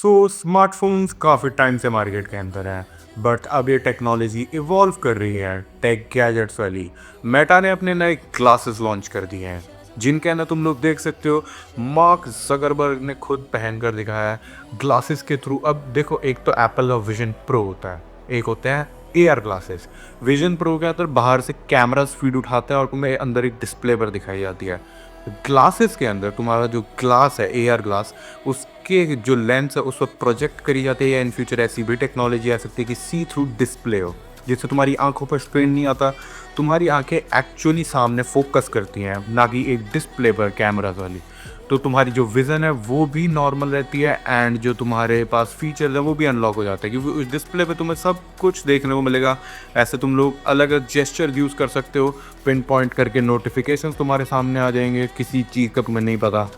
Smartphones काफ़ी time से market के अंदर हैं, बट अब ये टेक्नोलॉजी इवॉल्व कर रही है टेक गैजेट्स वाली। मेटा ने अपने नए ग्लासेस लॉन्च कर दिए हैं, जिनके अंदर तुम लोग देख सकते हो मार्क जकरबर्ग ने खुद पहन कर दिखाया है ग्लासेस के थ्रू। अब देखो, एक तो एप्पल का विजन प्रो होता है, एक होते हैं AR ग्लासेस। विजन प्रो के अंदर बाहर से कैमरास फीड उठाते हैं और तुम्हें अंदर एक डिस्प्ले पर दिखाई जाती है। ग्लासेस के अंदर तुम्हारा जो ग्लास है, AR ग्लास, उसके जो लेंस है उस पर प्रोजेक्ट करी जाती है। या इन फ्यूचर ऐसी भी टेक्नोलॉजी आ सकती है कि सी थ्रू डिस्प्ले हो, जिससे तुम्हारी आंखों पर स्ट्रेन नहीं आता। तुम्हारी आंखें एक्चुअली सामने फोकस करती हैं, ना कि एक डिस्प्ले पर कैमराज वाली। तो तुम्हारी जो विज़न है वो भी नॉर्मल रहती है, एंड जो तुम्हारे पास फीचर्स है वो भी अनलॉक हो जाता है, क्योंकि उस डिस्प्ले पे तुम्हें सब कुछ देखने को मिलेगा। ऐसे तुम लोग अलग अलग जेस्चर यूज़ कर सकते हो, पिन पॉइंट करके नोटिफिकेशंस तुम्हारे सामने आ जाएंगे। किसी चीज़ का तुम्हें नहीं पता,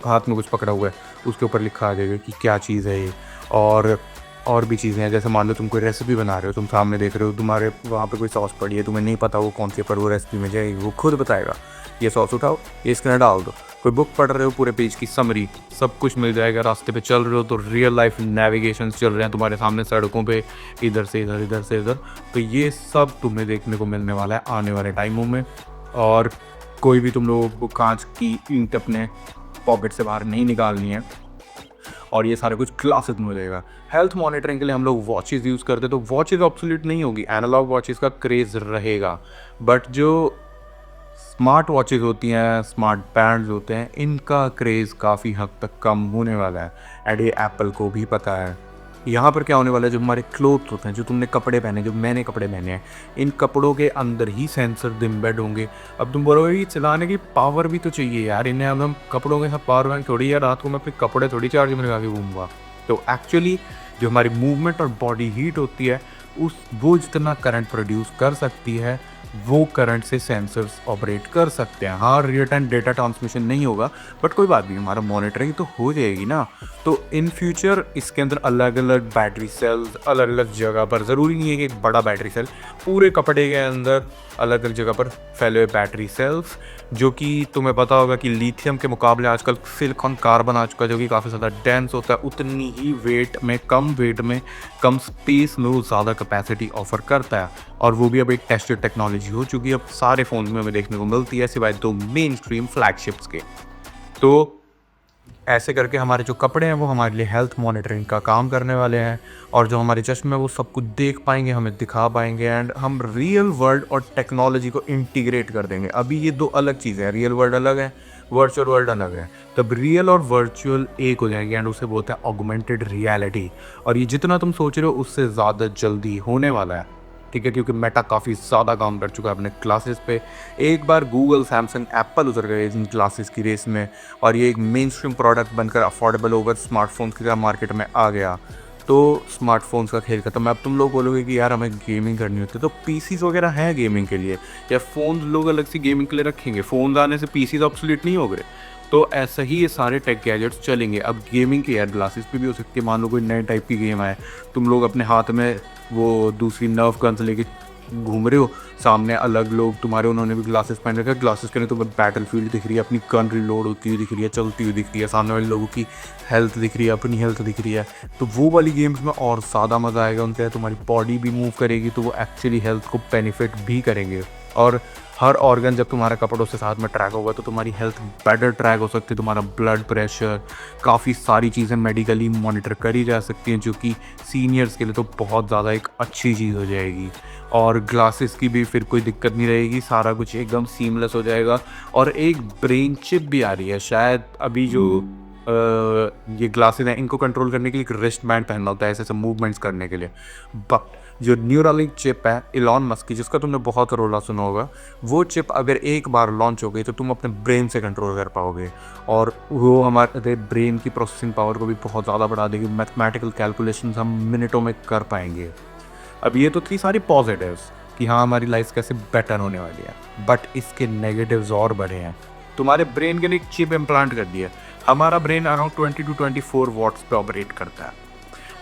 हाथ में कुछ पकड़ा हुआ है, उसके ऊपर लिखा आ जाएगा कि क्या चीज़ है ये। और भी चीज़ें हैं, जैसे मान लो तुम कोई रेसिपी बना रहे हो, तुम सामने देख रहे हो, तुम्हारे वहाँ पे कोई सॉस पड़ी है, तुम्हें नहीं पता वो कौन सी, पर वो रेसिपी में जाएगी, वो खुद बताएगा ये सॉस उठाओ, ये इसके अंदर डाल दो। कोई बुक पढ़ रहे हो, पूरे पेज की समरी सब कुछ मिल जाएगा। रास्ते पे चल रहे हो तो रियल लाइफ नेविगेशन चल रहे हैं तुम्हारे सामने सड़कों पे, इधर से इधर, इधर से इधर। तो ये सब तुम्हें देखने को मिलने वाला है आने वाले टाइमों में। और कोई भी तुम लोगों को कांच की ईंट अपने पॉकेट से बाहर नहीं निकालनी है, और ये सारा कुछ क्लासेस में मिलेगा। हेल्थ मॉनिटरिंग के लिए हम लोग वॉचेस यूज़ करते हैं, तो वॉचेस ऑब्सोल्यूट नहीं होगी, एनालॉग वॉचेस का क्रेज़ रहेगा। बट जो स्मार्ट वॉचेस होती हैं, स्मार्ट बैंड्स होते हैं, इनका क्रेज़ काफ़ी हद तक कम होने वाला है, एंड ये एप्पल को भी पता है। यहाँ पर क्या होने वाला है, जो हमारे क्लोथ्स होते हैं, जो तुमने कपड़े पहने, जो मैंने कपड़े पहने हैं, इन कपड़ों के अंदर ही सेंसर इम्बेड होंगे। अब तुम बोलोगे चलाने की पावर भी तो चाहिए यार इन्हें, अब हम कपड़ों के साथ पावर बैंक थोड़ी, या रात को मैं अपने कपड़े थोड़ी चार्ज में लगा के घूमूंगा। तो एक्चुअली जो हमारी मूवमेंट और बॉडी हीट होती है, वो जितना करंट प्रोड्यूस कर सकती है, वो करंट से सेंसर्स ऑपरेट कर सकते हैं। हाँ, रियल टाइम डेटा ट्रांसमिशन नहीं होगा, बट कोई बात नहीं, हमारा मॉनिटरिंग तो हो जाएगी ना। तो इन फ्यूचर इसके अंदर अलग अलग बैटरी सेल्स अलग अलग जगह पर, ज़रूरी नहीं है कि एक बड़ा बैटरी सेल, पूरे कपड़े के अंदर अलग अलग जगह पर फैले हुए बैटरी सेल्स, जो कि तुम्हें पता होगा कि लिथियम के मुकाबले आजकल सिलिकॉन कार्बन आ चुका है, जो कि काफ़ी ज़्यादा डेंस होता है, उतनी ही वेट में, कम स्पेस में वो ज़्यादा कैपेसिटी ऑफर करता है। और वो भी अब एक टेस्टेड टेक्नोलॉजी हो चुकी है, अब सारे फ़ोन में हमें देखने को मिलती है, सिवाय दो मेन स्ट्रीम फ्लैगशिप्स के। तो ऐसे करके हमारे जो कपड़े हैं वो हमारे लिए हेल्थ मॉनिटरिंग का काम करने वाले हैं, और जो हमारे चश्मे हैं वो सब कुछ देख पाएंगे, हमें दिखा पाएंगे, एंड हम रियल वर्ल्ड और टेक्नोलॉजी को इंटीग्रेट कर देंगे। अभी ये दो अलग चीज़ें हैं, रियल वर्ल्ड अलग है, वर्चुअल वर्ल्ड अलग है। तब रियल और वर्चुअल एक हो जाएगी, एंड उसे बोलते हैं ऑगमेंटेड रियलिटी। और ये जितना तुम सोच रहे हो उससे ज़्यादा जल्दी होने वाला है, ठीक है, क्योंकि मेटा काफ़ी ज़्यादा काम कर चुका है अपने क्लासेस पे। एक बार गूगल, सैमसंग, एप्पल उतर गए इन क्लासेस की रेस में, और ये एक मेन स्ट्रीम प्रोडक्ट बनकर अफोर्डेबल ओवर स्मार्टफोन्स की तरह मार्केट में आ गया, तो स्मार्टफोन्स का खेल खत्म है। अब तुम लोग बोलोगे कि यार हमें गेमिंग करनी होती है, तो पीसीज वगैरह हैं गेमिंग के लिए, या फ़ोन लोग अलग से गेमिंग के लिए रखेंगे। फ़ोन आने से पीसीज ऑब्सोलीट नहीं हो गए, तो ऐसा ही ये सारे टेक गैजेट्स चलेंगे। अब गेमिंग की एयर ग्लासेस पे भी हो सकती है, मान लो कोई नए टाइप की गेम आए, तुम लोग अपने हाथ में वो दूसरी नर्व गन्स लेके घूम रहे हो, सामने अलग लोग तुम्हारे, उन्होंने भी ग्लासेस पहन रखा है, ग्लासेस के लिए तुम्हें बैटल फील्ड दिख रही है, अपनी गन रिलोड होती हुई दिख रही है, चलती हुई दिख रही है, सामने वाले लोगों की हेल्थ दिख रही है, अपनी हेल्थ दिख रही है। तो वो वाली गेम्स में और ज़्यादा मज़ा आएगा उनके, तुम्हारी बॉडी भी मूव करेगी, तो वो एक्चुअली हेल्थ को बेनिफिट भी करेंगे। और हर ऑर्गन जब तुम्हारा कपड़ों से साथ में ट्रैक होगा, तो तुम्हारी हेल्थ बेटर ट्रैक हो सकती है, तुम्हारा ब्लड प्रेशर, काफ़ी सारी चीज़ें मेडिकली मॉनिटर करी जा सकती हैं, जो कि सीनियर्स के लिए तो बहुत ज़्यादा एक अच्छी चीज़ हो जाएगी। और ग्लासेस की भी फिर कोई दिक्कत नहीं रहेगी, सारा कुछ एकदम सीमलेस हो जाएगा। और एक ब्रेन चिप भी आ रही है शायद, अभी जो ये ग्लासेस हैं इनको कंट्रोल करने के लिए एक रिस्ट बैंड पहनना होता है ऐसे मूवमेंट्स करने के लिए। बट जो न्यूरालिंक चिप है इलॉन मस्क की, जिसका तुमने बहुत रोला सुना होगा, वो चिप अगर एक बार लॉन्च हो गई तो तुम अपने ब्रेन से कंट्रोल कर पाओगे, और वो हमारे ब्रेन की प्रोसेसिंग पावर को भी बहुत ज़्यादा बढ़ा देगी। मैथमेटिकल कैलकुलेशंस हम मिनटों में कर पाएंगे। अब ये तो थी सारी पॉजिटिव्स कि हाँ हमारी लाइफ कैसे बेटर होने वाली है, बट इसके नेगेटिव्स और बढ़े हैं। तुम्हारे ब्रेन के लिए एक चिप इम्प्लांट कर दिया, हमारा ब्रेन अराउंड 20 to 24 वॉट्स पे ऑपरेट करता है,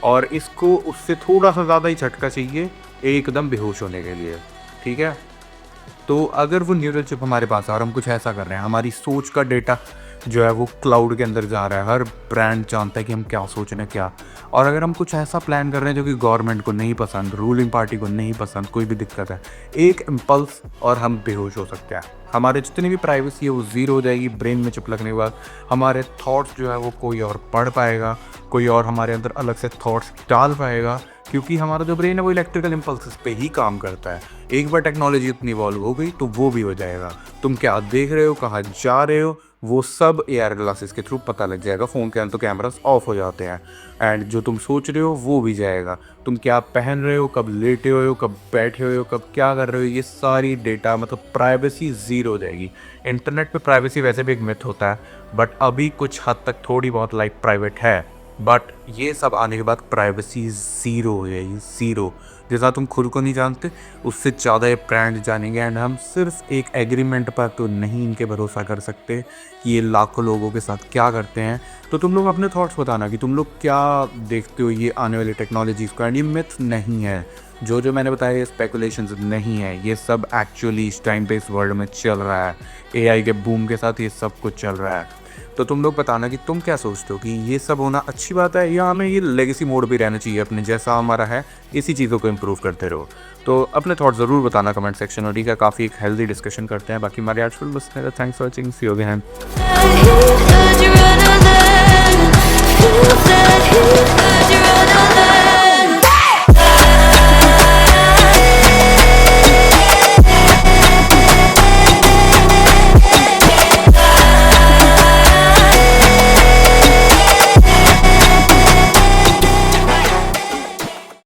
और इसको उससे थोड़ा सा ज़्यादा ही झटका चाहिए एकदम बेहोश होने के लिए, ठीक है। तो अगर वो न्यूरल चिप हमारे पास है और हम कुछ ऐसा कर रहे हैं, हमारी सोच का डेटा जो है वो क्लाउड के अंदर जा रहा है। हर ब्रांड जानता है कि हम क्या सोच रहे हैं क्या। और अगर हम कुछ ऐसा प्लान कर रहे हैं जो कि गवर्नमेंट को नहीं पसंद, रूलिंग पार्टी को नहीं पसंद, कोई भी दिक्कत है, एक इम्पल्स और हम बेहोश हो सकते हैं। हमारे जितनी भी प्राइवेसी है वो ज़ीरो हो जाएगी। ब्रेन में चिप लगने के बाद हमारे थॉट्स जो है वो कोई और पढ़ पाएगा, कोई और हमारे अंदर अलग से थॉट्स डाल पाएगा, क्योंकि हमारा जो ब्रेन है वो इलेक्ट्रिकल इम्पल्स पे ही काम करता है। एक बार टेक्नोलॉजी इतनी इवॉल्व हो गई तो वो भी हो जाएगा। तुम क्या देख रहे हो, कहाँ जा रहे हो, वो सब AR ग्लासेस के थ्रू पता लग जाएगा। फ़ोन के अंदर तो कैमरास ऑफ हो जाते हैं। एंड जो तुम सोच रहे हो वो भी जाएगा। तुम क्या पहन रहे हो, कब लेटे हुए हो, कब बैठे हुए हो, कब क्या कर रहे हो, ये सारी डेटा, मतलब प्राइवेसी ज़ीरो हो जाएगी। इंटरनेट पे प्राइवेसी वैसे भी एक मिथ होता है, बट अभी कुछ हद तक थोड़ी बहुत लाइक प्राइवेट है, बट ये सब आने के बाद प्राइवेसी ज़ीरो हो जाएगी, ज़ीरो। जैसा तुम खुद को नहीं जानते उससे ज़्यादा ये ब्रांड जानेंगे। एंड हम सिर्फ एक एग्रीमेंट पर तो नहीं इनके भरोसा कर सकते कि ये लाखों लोगों के साथ क्या करते हैं। तो तुम लोग अपने थॉट्स बताना कि तुम लोग क्या देखते हो ये आने वाली टेक्नोलॉजीज़ को। एंड ये मिथ नहीं है, जो मैंने बताया ये स्पेकुलेशंस नहीं है, ये सब एक्चुअली इस टाइम पे इस वर्ल्ड में चल रहा है। AI के बूम के साथ ये सब कुछ चल रहा है। तो तुम लोग बताना कि तुम क्या सोचते हो कि ये सब होना अच्छी बात है, या हमें ये लेगेसी मोड भी रहना चाहिए अपने जैसा हमारा है, इसी चीज़ों को इम्प्रूव करते रहो। तो अपने थॉट ज़रूर बताना कमेंट सेक्शन में, ठीक है। काफ़ी एक हेल्दी डिस्कशन करते हैं। बाकी हमारे आज फुल बस, thanks for watching, see you again. That he heard you run on that.